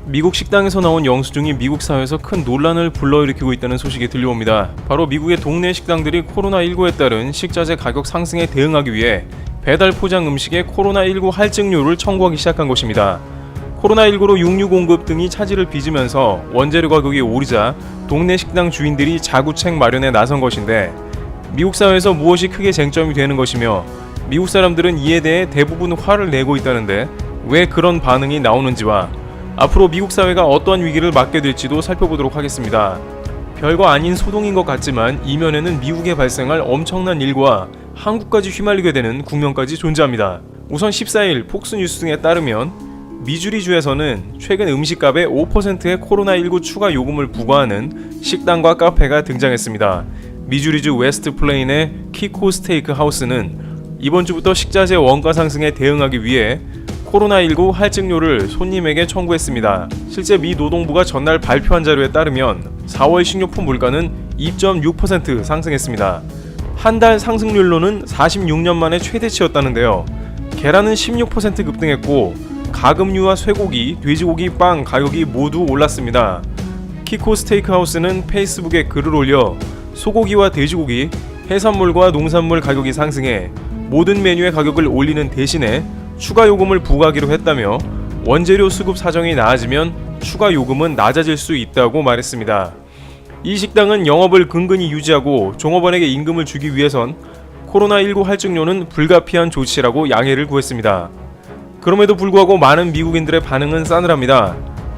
미국 식당에서 나온 영수증이 미국 사회에서 큰 논란을 불러일으키고 있다는 소식이 들려옵니다. 바로 미국의 동네 식당들이 코로나19에 따른 식자재 가격 상승에 대응하기 위해 배달 포장 음식에 코로나19 할증료를 청구하기 시작한 것입니다. 코로나19로 육류 공급 등이 차질을 빚으면서 원재료 가격이 오르자 동네 식당 주인들이 자구책 마련에 나선 것인데, 미국 사회에서 무엇이 크게 쟁점이 되는 것이며 미국 사람들은 이에 대해 대부분 화를 내고 있다는데 왜 그런 반응이 나오는지와 앞으로 미국 사회가 어떠한 위기를 맞게 될지도 살펴보도록 하겠습니다. 별거 아닌 소동인 것 같지만 이면에는 미국에 발생할 엄청난 일과 한국까지 휘말리게 되는 국면까지 존재합니다. 우선 14일 폭스뉴스 등에 따르면 미주리주에서는 최근 음식값에 5%의 코로나19 추가 요금을 부과하는 식당과 카페가 등장했습니다. 미주리주 웨스트 플레인의 키코 스테이크 하우스는 이번 주부터 식자재 원가 상승에 대응하기 위해 코로나19 할증료를 손님에게 청구했습니다. 실제 미 노동부가 전날 발표한 자료에 따르면 4월 식료품 물가는 2.6% 상승했습니다. 한 달 상승률로는 46년 만에 최대치였다는데요. 계란은 16% 급등했고 가금류와 쇠고기, 돼지고기, 빵 가격이 모두 올랐습니다. 키코 스테이크하우스는 페이스북에 글을 올려 소고기와 돼지고기, 해산물과 농산물 가격이 상승해 모든 메뉴의 가격을 올리는 대신에 추가 요금을 부과하기로 했다며 원재료 수급 사정이 나아지면 추가 요금은 낮아질 수 있다고 말했습니다. 이 식당은 영업을 근근히 유지하고 종업원에게 임금을 주기 위해선 코로나19 할증료는 불가피한 조치라고 양해를 구했습니다. 그럼에도 불구하고 많은 미국인들의 반응은 싸늘합니다.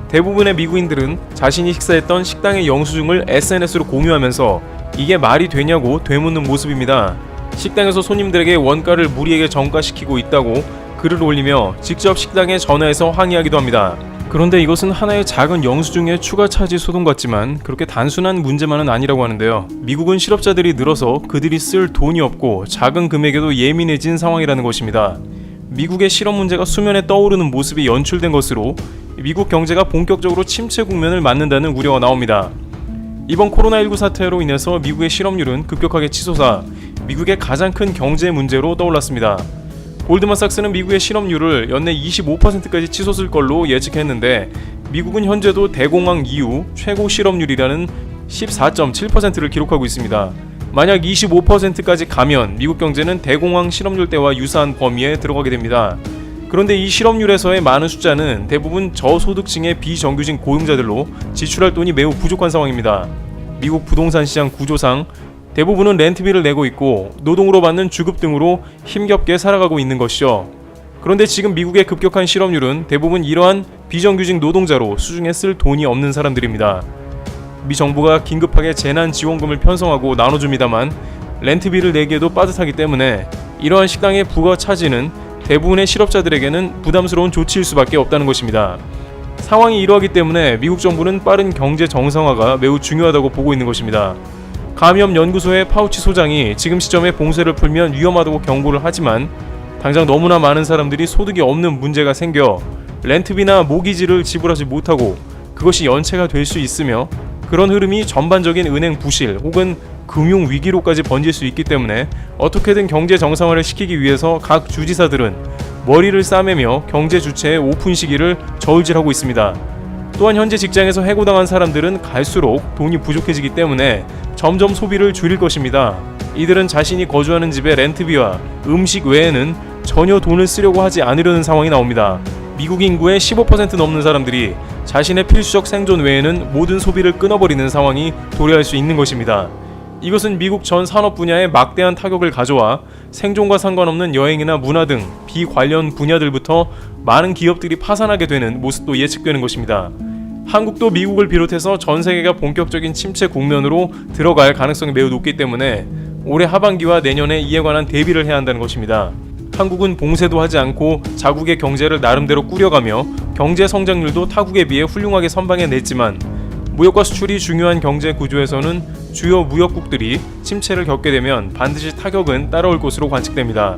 대부분의 미국인들은 자신이 식사했던 식당의 영수증을 SNS로 공유하면서 이게 말이 되냐고 되묻는 모습입니다. 식당에서 손님들에게 원가를 무리하게 전가시키고 있다고 글을 올리며 직접 식당에 전화해서 항의하기도 합니다. 그런데 이것은 하나의 작은 영수증의 추가 차지 소동 같지만 그렇게 단순한 문제만은 아니라고 하는데요. 미국은 실업자들이 늘어서 그들이 쓸 돈이 없고 작은 금액에도 예민해진 상황이라는 것입니다. 미국의 실업 문제가 수면에 떠오르는 모습이 연출된 것으로 미국 경제가 본격적으로 침체 국면을 맞는다는 우려가 나옵니다. 이번 코로나19 사태로 인해서 미국의 실업률은 급격하게 치솟아 미국의 가장 큰 경제 문제로 떠올랐습니다. 골드만삭스는 미국의 실업률을 연내 25%까지 치솟을 걸로 예측했는데 미국은 현재도 대공황 이후 최고 실업률이라는 14.7%를 기록하고 있습니다. 만약 25%까지 가면 미국 경제는 대공황 실업률 때와 유사한 범위에 들어가게 됩니다. 그런데 이 실업률에서의 많은 숫자는 대부분 저소득층의 비정규직 고용자들로 지출할 돈이 매우 부족한 상황입니다. 미국 부동산 시장 구조상 대부분은 렌트비를 내고 있고 노동으로 받는 주급 등으로 힘겹게 살아가고 있는 것이죠. 그런데 지금 미국의 급격한 실업률은 대부분 이러한 비정규직 노동자로 수중에 쓸 돈이 없는 사람들입니다. 미 정부가 긴급하게 재난지원금을 편성하고 나눠줍니다만 렌트비를 내기에도 빠듯하기 때문에 이러한 식당의 부가 차지는 대부분의 실업자들에게는 부담스러운 조치일 수밖에 없다는 것입니다. 상황이 이러하기 때문에 미국 정부는 빠른 경제 정상화가 매우 중요하다고 보고 있는 것입니다. 감염연구소의 파우치 소장이 지금 시점에 봉쇄를 풀면 위험하다고 경고를 하지만 당장 너무나 많은 사람들이 소득이 없는 문제가 생겨 렌트비나 모기지를 지불하지 못하고 그것이 연체가 될 수 있으며 그런 흐름이 전반적인 은행 부실 혹은 금융 위기로까지 번질 수 있기 때문에 어떻게든 경제 정상화를 시키기 위해서 각 주지사들은 머리를 싸매며 경제 주체의 오픈 시기를 저울질하고 있습니다. 또한 현재 직장에서 해고당한 사람들은 갈수록 돈이 부족해지기 때문에 점점 소비를 줄일 것입니다. 이들은 자신이 거주하는 집의 렌트비와 음식 외에는 전혀 돈을 쓰려고 하지 않으려는 상황이 나옵니다. 미국 인구의 15% 넘는 사람들이 자신의 필수적 생존 외에는 모든 소비를 끊어버리는 상황이 도래할 수 있는 것입니다. 이것은 미국 전 산업 분야에 막대한 타격을 가져와 생존과 상관없는 여행이나 문화 등 비관련 분야들부터 많은 기업들이 파산하게 되는 모습도 예측되는 것입니다. 한국도 미국을 비롯해서 전 세계가 본격적인 침체 국면으로 들어갈 가능성이 매우 높기 때문에 올해 하반기와 내년에 이에 관한 대비를 해야 한다는 것입니다. 한국은 봉쇄도 하지 않고 자국의 경제를 나름대로 꾸려가며 경제 성장률도 타국에 비해 훌륭하게 선방해냈지만 무역과 수출이 중요한 경제 구조에서는 주요 무역국들이 침체를 겪게 되면 반드시 타격은 따라올 것으로 관측됩니다.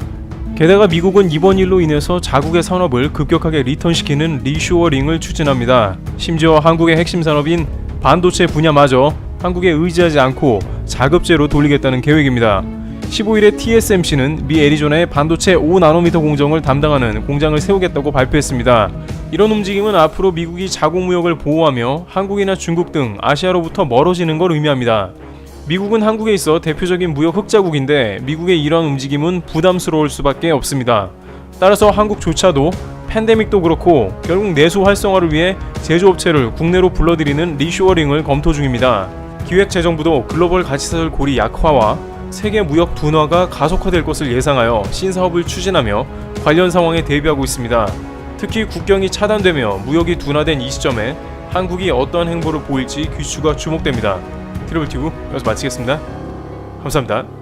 게다가 미국은 이번 일로 인해서 자국의 산업을 급격하게 리턴시키는 리쇼어링을 추진합니다. 심지어 한국의 핵심 산업인 반도체 분야마저 한국에 의지하지 않고 자급제로 돌리겠다는 계획입니다. 15일에 TSMC는 미 애리조나의 반도체 5나노미터 공정을 담당하는 공장을 세우겠다고 발표했습니다. 이런 움직임은 앞으로 미국이 자국 무역을 보호하며 한국이나 중국 등 아시아로부터 멀어지는 걸 의미합니다. 미국은 한국에 있어 대표적인 무역 흑자국인데 미국의 이런 움직임은 부담스러울 수밖에 없습니다. 따라서 한국조차도 팬데믹도 그렇고 결국 내수 활성화를 위해 제조업체를 국내로 불러들이는 리쇼어링을 검토 중입니다. 기획재정부도 글로벌 가치사슬 고리 약화와 세계 무역 둔화가 가속화될 것을 예상하여 신사업을 추진하며 관련 상황에 대비하고 있습니다. 특히 국경이 차단되며 무역이 둔화된 이 시점에 한국이 어떠한 행보를 보일지 귀추가 주목됩니다. 트래블튜브 여기서 마치겠습니다. 감사합니다.